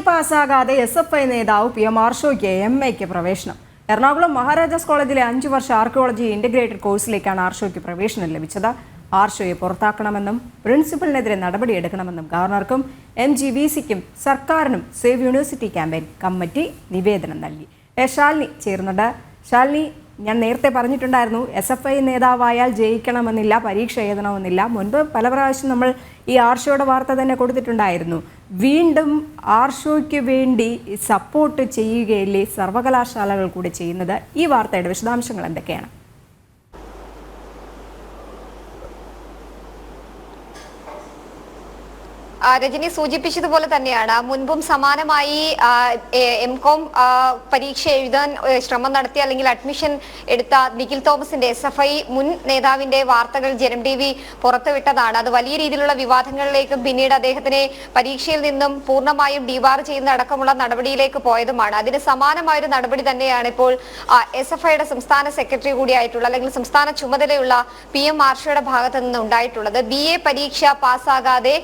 പാസ്സാകാതെ SFI നേതാവ് PM ആർഷോയ്ക്ക് MAക്ക് പ്രവേശനം. എറണാകുളം മഹാരാജാസ് കോളേജിലെ 5 വർഷ ആർക്കിയോളജി ഇന്റഗ്രേറ്റഡ് കോഴ്സിലേക്കാണ് ആർഷോയ്ക്ക് പ്രവേശനം ലഭിച്ചത്. ആർഷോയെ പുറത്താക്കണമെന്നും പ്രിൻസിപ്പലിനെതിരെ നടപടിയെടുക്കണമെന്നും ഗവർണർക്കും MGVCക്കും സർക്കാരിനും സേവ് യൂണിവേഴ്സിറ്റി ക്യാമ്പയിൻ കമ്മിറ്റി നിവേദനം നൽകി. ശാലിനി ചേർന്നുണ്ട്. ശാലിനി, ഞാൻ നേരത്തെ പറഞ്ഞിട്ടുണ്ടായിരുന്നു, SFI നേതാവായാൽ ജയിക്കണമെന്നില്ല, പരീക്ഷ എഴുതണമെന്നില്ല. മുൻപ് പല പ്രാവശ്യം നമ്മൾ ഈ ആർഷോയുടെ വാർത്ത തന്നെ കൊടുത്തിട്ടുണ്ടായിരുന്നു. വീണ്ടും ആർഷോയ്ക്ക് വേണ്ടി സപ്പോർട്ട് ചെയ്യുകയല്ലേ സർവകലാശാലകൾ കൂടി ചെയ്യുന്നത്? ഈ വാർത്തയുടെ വിശദാംശങ്ങൾ എന്തൊക്കെയാണ്? രജനി സൂചിപ്പിച്ചതുപോലെ തന്നെയാണ് മുൻപും സമാനമായി MCOM പരീക്ഷ എഴുതാൻ ശ്രമം നടത്തിയ അല്ലെങ്കിൽ അഡ്മിഷൻ എടുത്ത നിഖിൽ തോമസിന്റെ SFI മുൻ നേതാവിന്റെ വാർത്തകൾ ജനം TV പുറത്തുവിട്ടതാണ്. അത് വലിയ രീതിയിലുള്ള വിവാദങ്ങളിലേക്കും പിന്നീട് അദ്ദേഹത്തിനെ പരീക്ഷയിൽ നിന്നും പൂർണ്ണമായും ഡിബാർ ചെയ്യുന്ന അടക്കമുള്ള നടപടിയിലേക്ക് പോയതുമാണ്. അതിന് സമാനമായൊരു നടപടി തന്നെയാണ് ഇപ്പോൾ SFIയുടെ സംസ്ഥാന സെക്രട്ടറി കൂടിയായിട്ടുള്ള അല്ലെങ്കിൽ സംസ്ഥാന ചുമതലയുള്ള PM ആർഷോയുടെ ഭാഗത്ത് നിന്ന് ഉണ്ടായിട്ടുള്ളത്. BA പരീക്ഷ പാസ്സാകാതെ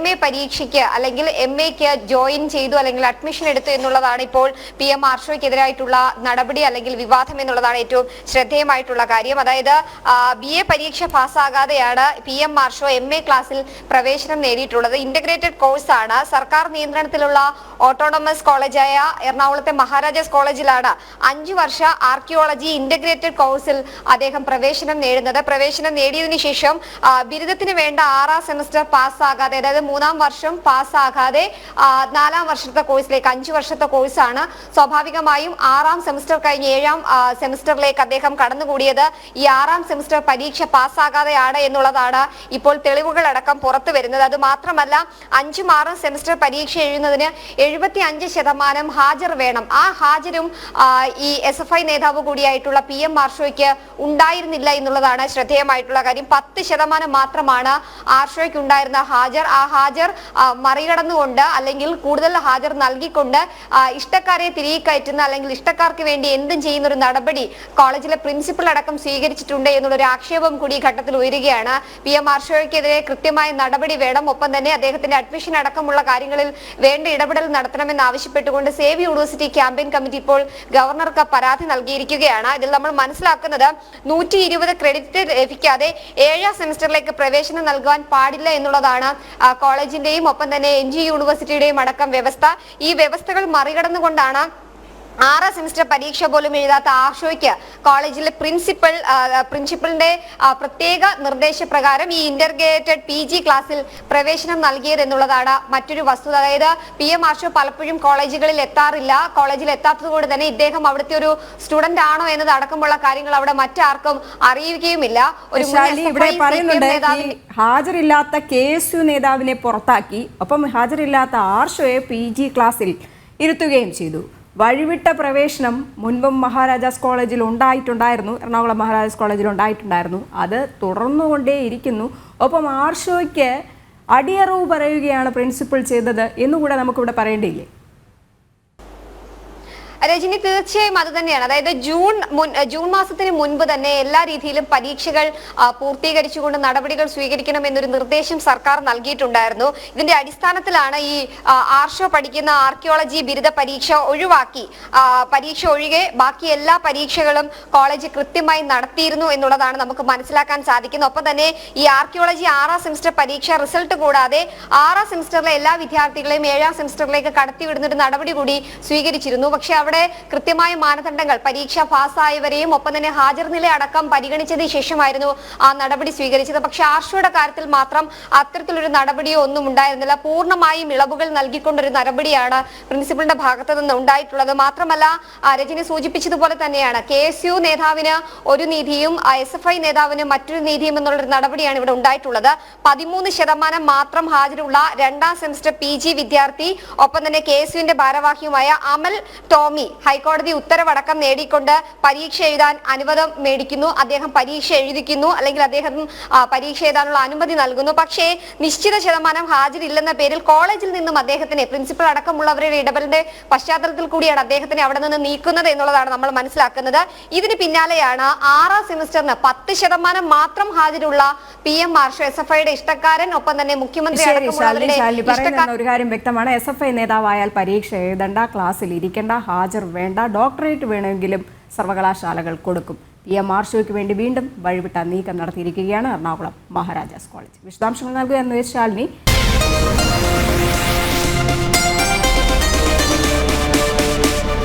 MA പരീക്ഷയ്ക്ക് അല്ലെങ്കിൽ MAക്ക് ജോയിൻ ചെയ്തു അല്ലെങ്കിൽ അഡ്മിഷൻ എടുത്തു എന്നുള്ളതാണ് ഇപ്പോൾ PM ആർഷോയ്ക്കെതിരായിട്ടുള്ള നടപടി അല്ലെങ്കിൽ വിവാദം എന്നുള്ളതാണ് ഏറ്റവും ശ്രദ്ധേയമായിട്ടുള്ള കാര്യം. അതായത് BA പരീക്ഷ പാസ്സാകാതെയാണ് PM ആർഷോ MA ക്ലാസ്സിൽ പ്രവേശനം നേടിയിട്ടുള്ളത്. ഇന്റഗ്രേറ്റഡ് കോഴ്സാണ്. സർക്കാർ നിയന്ത്രണത്തിലുള്ള ഓട്ടോണമസ് കോളേജായ എറണാകുളത്തെ മഹാരാജാസ് കോളേജിലാണ് 5 വർഷ ആർക്കിയോളജി ഇന്റഗ്രേറ്റഡ് കോഴ്സിൽ അദ്ദേഹം പ്രവേശനം നേടുന്നത്. പ്രവേശനം നേടിയതിനു ശേഷം ബിരുദത്തിന് വേണ്ട 6ാം സെമസ്റ്റർ പാസ്സാകാതെ, അതായത് 3ാം വർഷം പാസ്സാകാതെ 4ാം വർഷത്തെ കോഴ്സിലേക്ക് 5 വർഷത്തെ കോഴ്സാണ്. സ്വാഭാവികമായും 6ാം സെമസ്റ്റർ കഴിഞ്ഞ് 7ാം സെമസ്റ്ററിലേക്ക് അദ്ദേഹം കടന്നുകൂടിയത് ഈ 6ാം സെമസ്റ്റർ പരീക്ഷ പാസ്സാകാതെയാണ് എന്നുള്ളതാണ് ഇപ്പോൾ തെളിവുകളടക്കം പുറത്തു വരുന്നത്. അത് മാത്രമല്ല 5ഉം 6ഉം സെമസ്റ്റർ പരീക്ഷ എഴുതുന്നതിന് 75% ഹാജർ വേണം. ആ ഹാജരും ഈ SFI നേതാവ് കൂടിയായിട്ടുള്ള PM ആർഷോയ്ക്ക് ഉണ്ടായിരുന്നില്ല എന്നുള്ളതാണ് ശ്രദ്ധേയമായിട്ടുള്ള കാര്യം. 10% മാത്രമാണ് ആർഷോയ്ക്ക് ഉണ്ടായിരുന്ന ഹാജർ. ആ ഹാജർ മറികടന്നുകൊണ്ട് അല്ലെങ്കിൽ കൂടുതൽ ഹാജർ നൽകിക്കൊണ്ട് ഇഷ്ടക്കാരെ തിരികെ കയറ്റുന്ന അല്ലെങ്കിൽ ഇഷ്ടക്കാർക്ക് വേണ്ടി എന്തും ചെയ്യുന്ന ഒരു നടപടി കോളേജിലെ പ്രിൻസിപ്പൽ അടക്കം സ്വീകരിച്ചിട്ടുണ്ട് എന്നുള്ളൊരു ആക്ഷേപം കൂടി ഈ ഘട്ടത്തിൽ ഉയരുകയാണ്. PM ആർഷോയ്ക്കെതിരെ കൃത്യമായ നടപടി വേണം. ഒപ്പം തന്നെ അദ്ദേഹത്തിന്റെ അഡ്മിഷൻ അടക്കമുള്ള കാര്യങ്ങളിൽ വേണ്ട ഇടപെടൽ നടത്തണമെന്ന് ആവശ്യപ്പെട്ടുകൊണ്ട് സേവ് യൂണിവേഴ്സിറ്റി ക്യാമ്പയിൻ കമ്മിറ്റി ഇപ്പോൾ ഗവർണർക്ക് പരാതി നൽകിയിരിക്കുകയാണ്. ഇതിൽ നമ്മൾ മനസ്സിലാക്കുന്നത് 120 ക്രെഡിറ്റ് ലഭിക്കാതെ 7ാം സെമസ്റ്ററിലേക്ക് പ്രവേശനം നൽകാൻ പാടില്ല എന്നുള്ളതാണ് കോളേജിന്റെയും ഒപ്പം തന്നെ NG യൂണിവേഴ്സിറ്റിയുടെയും അടക്കം വ്യവസ്ഥ. ഈ വ്യവസ്ഥകൾ മറികടന്നുകൊണ്ടാണ് 6ാം സെമസ്റ്റർ പരീക്ഷ പോലും എഴുതാത്ത ആർഷോയ്ക്ക് കോളേജിലെ പ്രിൻസിപ്പലിന്റെ പ്രത്യേക നിർദ്ദേശപ്രകാരം ഈ ഇന്റർഗ്രേറ്റഡ് PG ക്ലാസ്സിൽ പ്രവേശനം നൽകിയത് എന്നുള്ളതാണ് മറ്റൊരു വസ്തുത. അതായത് PM ആർഷോ പലപ്പോഴും കോളേജുകളിൽ എത്താറില്ല. കോളേജിൽ എത്താത്തത് കൊണ്ട് തന്നെ ഇദ്ദേഹം അവിടുത്തെ ഒരു സ്റ്റുഡന്റ് ആണോ എന്നത് അടക്കമുള്ള കാര്യങ്ങൾ അവിടെ മറ്റാർക്കും അറിയുകയുമില്ല. ഒരു ഹാജരില്ലാത്ത KSU നേതാവിനെ പുറത്താക്കി, ഒപ്പം ഹാജരില്ലാത്ത ആർഷോയെ PG ക്ലാസ്സിൽ ഇരുത്തുകയും ചെയ്തു. വഴിവിട്ട പ്രവേശനം മുൻപും മഹാരാജാസ് കോളേജിൽ ഉണ്ടായിട്ടുണ്ടായിരുന്നു, എറണാകുളം മഹാരാജാസ് കോളേജിൽ ഉണ്ടായിട്ടുണ്ടായിരുന്നു. അത് തുടർന്നുകൊണ്ടേയിരിക്കുന്നു. ഒപ്പം ആർഷോയ്ക്ക് അടിയറവ് പറയുകയാണ് പ്രിൻസിപ്പൽ ചെയ്തത് എന്നുകൂടെ നമുക്കിവിടെ പറയേണ്ടിയില്ലേ? രജനി, തീർച്ചയായും അത് തന്നെയാണ്. അതായത് ജൂൺ മാസത്തിന് മുൻപ് തന്നെ എല്ലാ രീതിയിലും പരീക്ഷകൾ പൂർത്തീകരിച്ചുകൊണ്ട് നടപടികൾ സ്വീകരിക്കണം എന്നൊരു നിർദ്ദേശം സർക്കാർ നൽകിയിട്ടുണ്ടായിരുന്നു. ഇതിന്റെ അടിസ്ഥാനത്തിലാണ് ഈ ആർഷോ പഠിക്കുന്ന ആർക്കിയോളജി ബിരുദ പരീക്ഷ ഒഴിവാക്കി, പരീക്ഷ ഒഴികെ ബാക്കി എല്ലാ പരീക്ഷകളും കോളേജ് കൃത്യമായി നടത്തിയിരുന്നു എന്നുള്ളതാണ് നമുക്ക് മനസ്സിലാക്കാൻ സാധിക്കുന്നത്. ഒപ്പം തന്നെ ഈ ആർക്കിയോളജി 6ാം സെമസ്റ്റർ പരീക്ഷ റിസൾട്ട് കൂടാതെ 6ാം സെമസ്റ്ററിലെ എല്ലാ വിദ്യാർത്ഥികളെയും 7ാം സെമസ്റ്ററിലേക്ക് കടത്തിവിടുന്ന ഒരു നടപടി കൂടി സ്വീകരിച്ചിരുന്നു. പക്ഷെ അവിടെ കൃത്യമായ മാനദണ്ഡങ്ങൾ, പരീക്ഷ പാസ്സായവരെയും ഒപ്പം തന്നെ ഹാജർ നില അടക്കം പരിഗണിച്ചതിന് ശേഷമായിരുന്നു ആ നടപടി സ്വീകരിച്ചത്. പക്ഷെ ആർഷോയുടെ കാര്യത്തിൽ മാത്രം അത്തരത്തിലൊരു നടപടിയോ ഒന്നും ഉണ്ടായിരുന്നില്ല. പൂർണ്ണമായും ഇളവുകൾ നൽകിക്കൊണ്ടൊരു നടപടിയാണ് പ്രിൻസിപ്പലിന്റെ ഭാഗത്തു നിന്ന് ഉണ്ടായിട്ടുള്ളത്. മാത്രമല്ല, രജനി സൂചിപ്പിച്ചതുപോലെ തന്നെയാണ് KSU നേതാവിന് ഒരു നീതിയും SFI നേതാവിന് മറ്റൊരു നീതിയും എന്നുള്ളൊരു നടപടിയാണ് ഇവിടെ ഉണ്ടായിട്ടുള്ളത്. 13% മാത്രം ഹാജരുള്ള 2ാം സെമസ്റ്റർ PG വിദ്യാർത്ഥി ഒപ്പം തന്നെ KSUവിന്റെ ഭാരവാഹിയുമായ അമൽ ടോമി സ്വാമി ഹൈക്കോടതി ഉത്തരവടക്കം നേടിക്കൊണ്ട് പരീക്ഷ എഴുതാൻ അനുവാദം മേടിക്കുന്നു. അദ്ദേഹം പരീക്ഷ എഴുതിക്കുന്നു, അല്ലെങ്കിൽ അദ്ദേഹം പരീക്ഷ എഴുതാനുള്ള അനുമതി നൽകുന്നു. പക്ഷേ നിശ്ചിത ശതമാനം ഹാജരില്ലെന്ന പേരിൽ കോളേജിൽ നിന്നും അദ്ദേഹത്തിനെ, പ്രിൻസിപ്പൽ അടക്കമുള്ളവരുടെ ഇടപെടലിന്റെ പശ്ചാത്തലത്തിൽ കൂടിയാണ് അദ്ദേഹത്തിനെ അവിടെ നിന്ന് നീക്കുന്നത് എന്നുള്ളതാണ് നമ്മൾ മനസ്സിലാക്കുന്നത്. ഇതിന് പിന്നാലെയാണ് 6ാം സെമിസ്റ്ററിന് 10% മാത്രം ഹാജരുള്ള PM മാർഷോ SFIയുടെ ഇഷ്ടക്കാരൻ, ഒപ്പം തന്നെ മുഖ്യമന്ത്രി അടക്കമുള്ളവരുടെ ഒരു കാര്യം വ്യക്തമാണ്. SFI നേതാവായാൽ പരീക്ഷ എഴുതണ്ട, ക്ലാസ്സിൽ ഇരിക്കേണ്ട, ഹാജർ വേണ്ട, ഡോക്ടറേറ്റ് വേണമെങ്കിലും സർവകലാശാലകൾ കൊടുക്കും. PM മാർഷോയ്ക്ക് വേണ്ടി വീണ്ടും വഴിവിട്ട നീക്കം നടത്തിയിരിക്കുകയാണ് എറണാകുളം മഹാരാജാസ് കോളേജ്. വിശദാംശങ്ങൾ നൽകുകയെന്ന് ശാലിനി.